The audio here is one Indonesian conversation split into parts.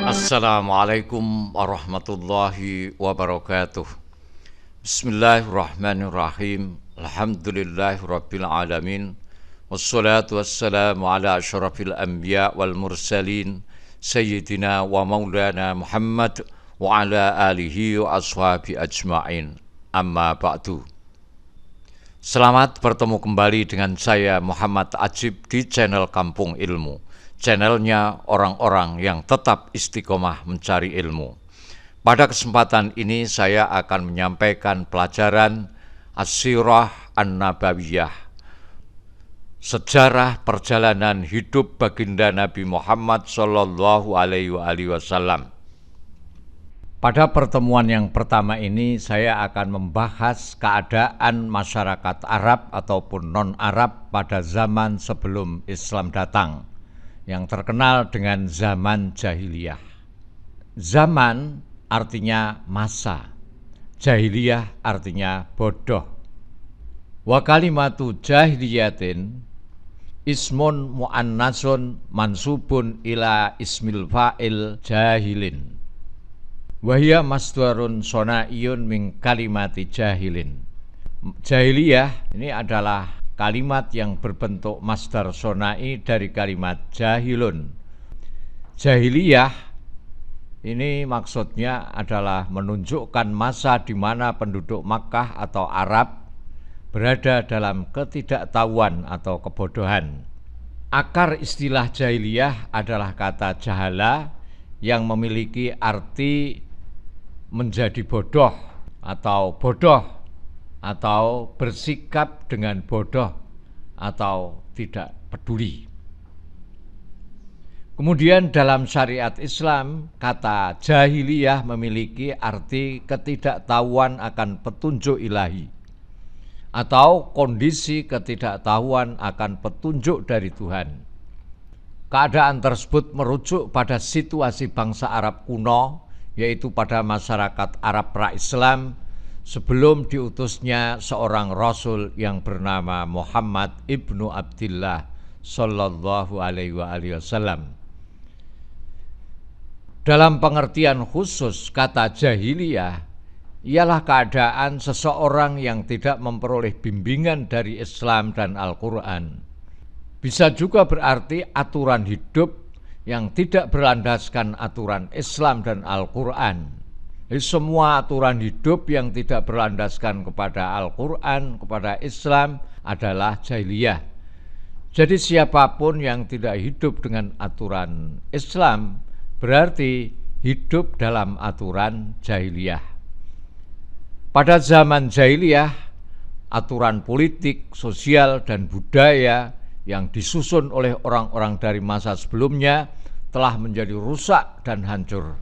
Assalamualaikum warahmatullahi wabarakatuh. Bismillahirrahmanirrahim. Alhamdulillahirabbil alamin. Wassalatu wassalamu ala asyrafil anbiya wal mursalin sayyidina wa maulana Muhammad wa ala alihi wa ashabi ajma'in. Amma ba'du. Selamat bertemu kembali dengan saya Muhammad Ajib di channel Kampung Ilmu. Channelnya orang-orang yang tetap istiqomah mencari ilmu. Pada kesempatan ini saya akan menyampaikan pelajaran As-Sirah An-Nabawiyah, sejarah perjalanan hidup baginda Nabi Muhammad SAW. Pada pertemuan yang pertama ini saya akan membahas keadaan masyarakat Arab ataupun non-Arab pada zaman sebelum Islam datang, yang terkenal dengan zaman jahiliyah. Zaman artinya masa, jahiliyah artinya bodoh. Wa kalimatu jahiliyatin ismun mu'annasun mansubun ila ismil fa'il jahilin. Wahia masdarun sona'iyun min kalimati jahilin. Jahiliyah ini adalah kalimat yang berbentuk masdar sonai dari kalimat jahilun. Jahiliyah ini maksudnya adalah menunjukkan masa di mana penduduk Makkah atau Arab berada dalam ketidaktahuan atau kebodohan. Akar istilah jahiliyah adalah kata jahala yang memiliki arti menjadi bodoh atau bersikap dengan bodoh atau tidak peduli. Kemudian dalam syariat Islam, kata jahiliyah memiliki arti ketidaktahuan akan petunjuk ilahi atau kondisi ketidaktahuan akan petunjuk dari Tuhan. Keadaan tersebut merujuk pada situasi bangsa Arab kuno, yaitu pada masyarakat Arab pra-Islam sebelum diutusnya seorang Rasul yang bernama Muhammad ibnu Abdillah sallallahu alaihi wasallam. Dalam pengertian khusus, kata jahiliyah ialah keadaan seseorang yang tidak memperoleh bimbingan dari Islam dan Al-Quran. Bisa juga berarti aturan hidup yang tidak berlandaskan aturan Islam dan Al-Quran. Jadi semua aturan hidup yang tidak berlandaskan kepada Al-Quran, kepada Islam adalah jahiliyah. Jadi siapapun yang tidak hidup dengan aturan Islam berarti hidup dalam aturan jahiliyah. Pada zaman jahiliyah, aturan politik, sosial, dan budaya yang disusun oleh orang-orang dari masa sebelumnya telah menjadi rusak dan hancur.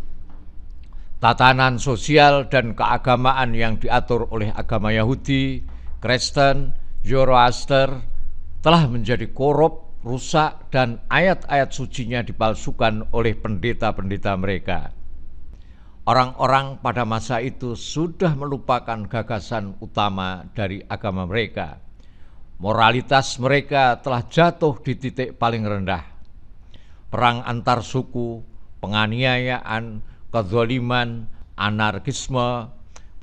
Tatanan sosial dan keagamaan yang diatur oleh agama Yahudi, Kristen, Zoroaster telah menjadi korup, rusak, dan ayat-ayat sucinya dipalsukan oleh pendeta-pendeta mereka. Orang-orang pada masa itu sudah melupakan gagasan utama dari agama mereka. Moralitas mereka telah jatuh di titik paling rendah. Perang antar suku, penganiayaan, kezaliman, anarkisme,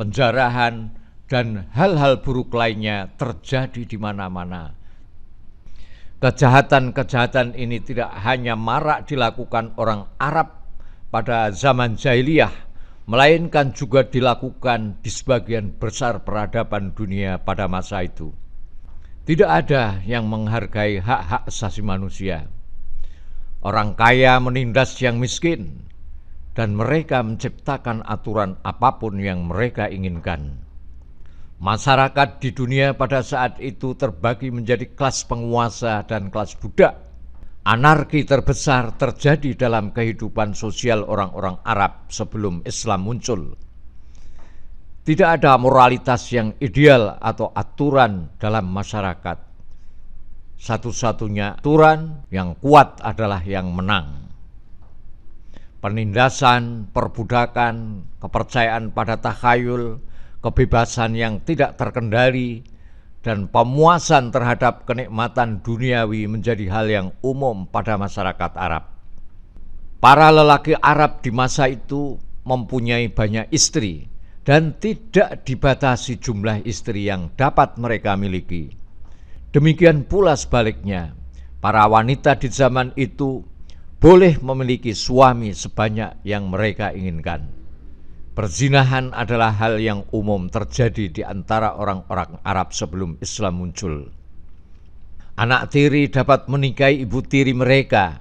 penjarahan, dan hal-hal buruk lainnya terjadi di mana-mana. Kejahatan-kejahatan ini tidak hanya marak dilakukan orang Arab pada zaman jahiliyah, melainkan juga dilakukan di sebagian besar peradaban dunia pada masa itu. Tidak ada yang menghargai hak-hak asasi manusia. Orang kaya menindas yang miskin, dan mereka menciptakan aturan apapun yang mereka inginkan. Masyarakat di dunia pada saat itu terbagi menjadi kelas penguasa dan kelas budak. Anarki terbesar terjadi dalam kehidupan sosial orang-orang Arab sebelum Islam muncul. Tidak ada moralitas yang ideal atau aturan dalam masyarakat. Satu-satunya aturan yang kuat adalah yang menang. Penindasan, perbudakan, kepercayaan pada takhayul, kebebasan yang tidak terkendali, dan pemuasan terhadap kenikmatan duniawi menjadi hal yang umum pada masyarakat Arab. Para lelaki Arab di masa itu mempunyai banyak istri dan tidak dibatasi jumlah istri yang dapat mereka miliki. Demikian pula sebaliknya, para wanita di zaman itu boleh memiliki suami sebanyak yang mereka inginkan. Perzinahan adalah hal yang umum terjadi di antara orang-orang Arab sebelum Islam muncul. Anak tiri dapat menikahi ibu tiri mereka,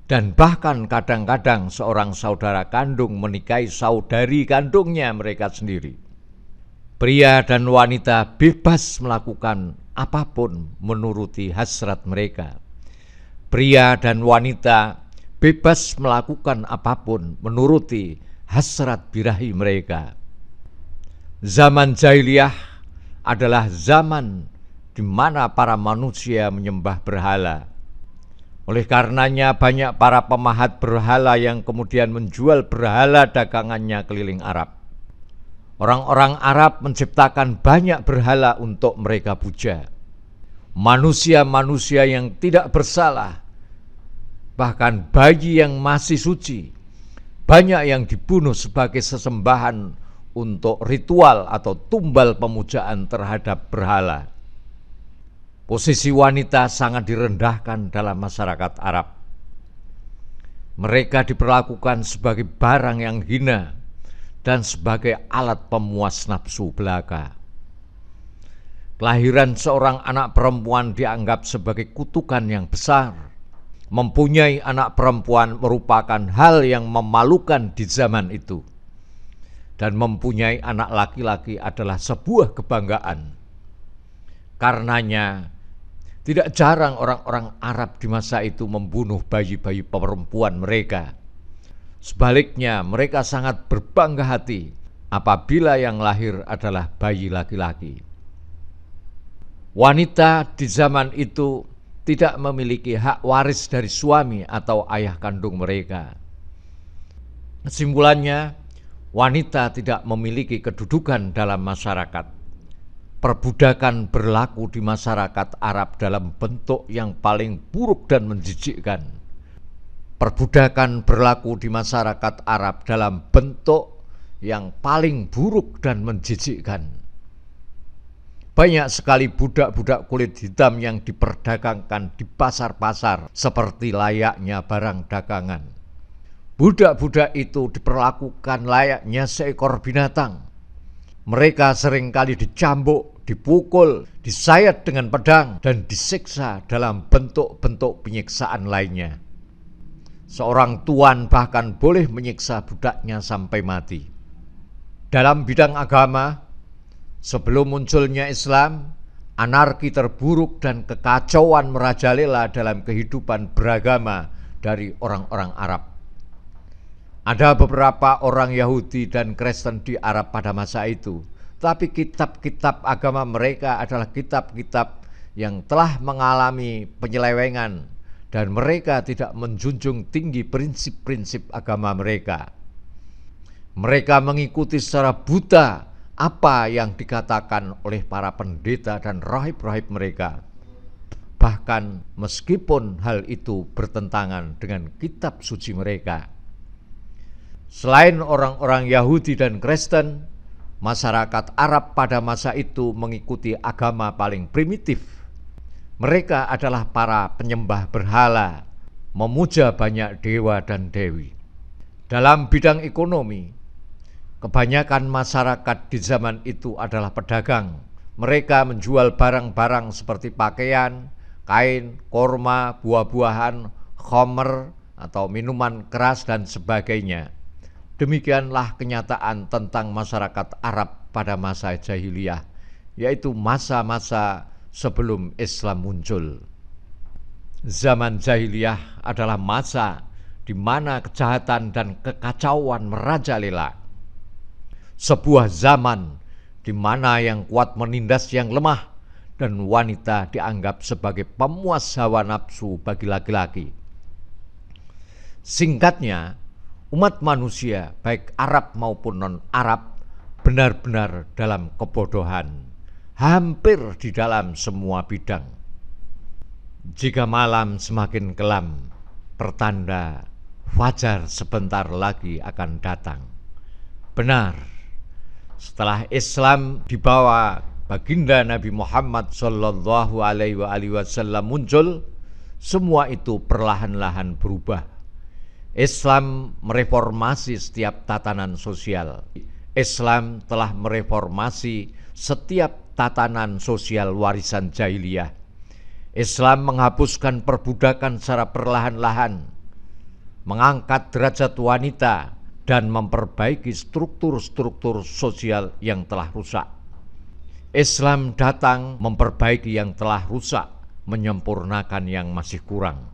dan bahkan kadang-kadang seorang saudara kandung menikahi saudari kandungnya mereka sendiri. Pria dan wanita bebas melakukan apapun menuruti hasrat mereka. Pria dan wanita bebas melakukan apapun menuruti hasrat birahi mereka. Zaman jahiliyah adalah zaman di mana para manusia menyembah berhala. Oleh karenanya banyak para pemahat berhala yang kemudian menjual berhala dagangannya keliling Arab. Orang-orang Arab menciptakan banyak berhala untuk mereka puja. Manusia-manusia yang tidak bersalah, bahkan bayi yang masih suci, banyak yang dibunuh sebagai sesembahan untuk ritual atau tumbal pemujaan terhadap berhala. Posisi wanita sangat direndahkan dalam masyarakat Arab. Mereka diperlakukan sebagai barang yang hina dan sebagai alat pemuas nafsu belaka. Kelahiran seorang anak perempuan dianggap sebagai kutukan yang besar. Mempunyai anak perempuan merupakan hal yang memalukan di zaman itu. Dan mempunyai anak laki-laki adalah sebuah kebanggaan. Karenanya, tidak jarang orang-orang Arab di masa itu membunuh bayi-bayi perempuan mereka. Sebaliknya, mereka sangat berbangga hati apabila yang lahir adalah bayi laki-laki. Wanita di zaman itu tidak memiliki hak waris dari suami atau ayah kandung mereka. Kesimpulannya, wanita tidak memiliki kedudukan dalam masyarakat. Perbudakan berlaku di masyarakat Arab dalam bentuk yang paling buruk dan menjijikkan. Perbudakan berlaku di masyarakat Arab dalam bentuk yang paling buruk dan menjijikkan. Banyak sekali budak-budak kulit hitam yang diperdagangkan di pasar-pasar seperti layaknya barang dagangan. Budak-budak itu diperlakukan layaknya seekor binatang. Mereka seringkali dicambuk, dipukul, disayat dengan pedang, dan disiksa dalam bentuk-bentuk penyiksaan lainnya. Seorang tuan bahkan boleh menyiksa budaknya sampai mati. Dalam bidang agama, sebelum munculnya Islam, anarki terburuk dan kekacauan merajalela dalam kehidupan beragama dari orang-orang Arab. Ada beberapa orang Yahudi dan Kristen di Arab pada masa itu, tapi kitab-kitab agama mereka adalah kitab-kitab yang telah mengalami penyelewengan dan mereka tidak menjunjung tinggi prinsip-prinsip agama mereka. Mereka mengikuti secara buta apa yang dikatakan oleh para pendeta dan rahib-rahib mereka. Bahkan meskipun hal itu bertentangan dengan kitab suci mereka. Selain orang-orang Yahudi dan Kristen, masyarakat Arab pada masa itu mengikuti agama paling primitif. Mereka adalah para penyembah berhala, memuja banyak dewa dan dewi. Dalam bidang ekonomi, kebanyakan masyarakat di zaman itu adalah pedagang. Mereka menjual barang-barang seperti pakaian, kain, korma, buah-buahan, khamr atau minuman keras dan sebagainya. Demikianlah kenyataan tentang masyarakat Arab pada masa jahiliyah, yaitu masa-masa sebelum Islam muncul. Zaman jahiliyah adalah masa di mana kejahatan dan kekacauan merajalela. Sebuah zaman di mana yang kuat menindas yang lemah dan wanita dianggap sebagai pemuas hawa nafsu bagi laki-laki. Singkatnya, umat manusia, baik Arab maupun non-Arab, benar-benar dalam kebodohan, hampir di dalam semua bidang. Jika malam semakin kelam, pertanda fajar sebentar lagi akan datang. Benar, setelah Islam dibawa baginda Nabi Muhammad Sallallahu Alaihi Wasallam muncul, semua itu perlahan-lahan berubah. Islam mereformasi setiap tatanan sosial. Islam telah mereformasi setiap tatanan sosial warisan jahiliyah. Islam menghapuskan perbudakan secara perlahan-lahan, mengangkat derajat wanita, dan memperbaiki struktur-struktur sosial yang telah rusak. Islam datang memperbaiki yang telah rusak, menyempurnakan yang masih kurang.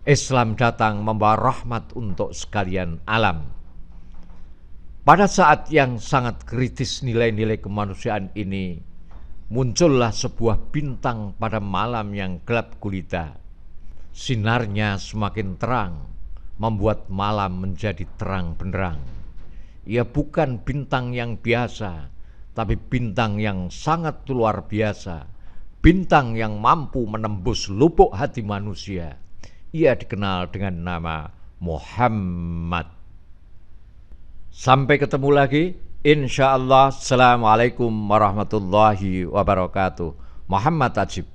Islam datang membawa rahmat untuk sekalian alam. Pada saat yang sangat kritis nilai-nilai kemanusiaan ini, muncullah sebuah bintang pada malam yang gelap gulita. Sinarnya semakin terang, membuat malam menjadi terang benderang. Ia bukan bintang yang biasa, tapi bintang yang sangat luar biasa. Bintang yang mampu menembus lubuk hati manusia. Ia dikenal dengan nama Muhammad. Sampai ketemu lagi, insya Allah. Assalamualaikum warahmatullahi wabarakatuh. Muhammad Ajib.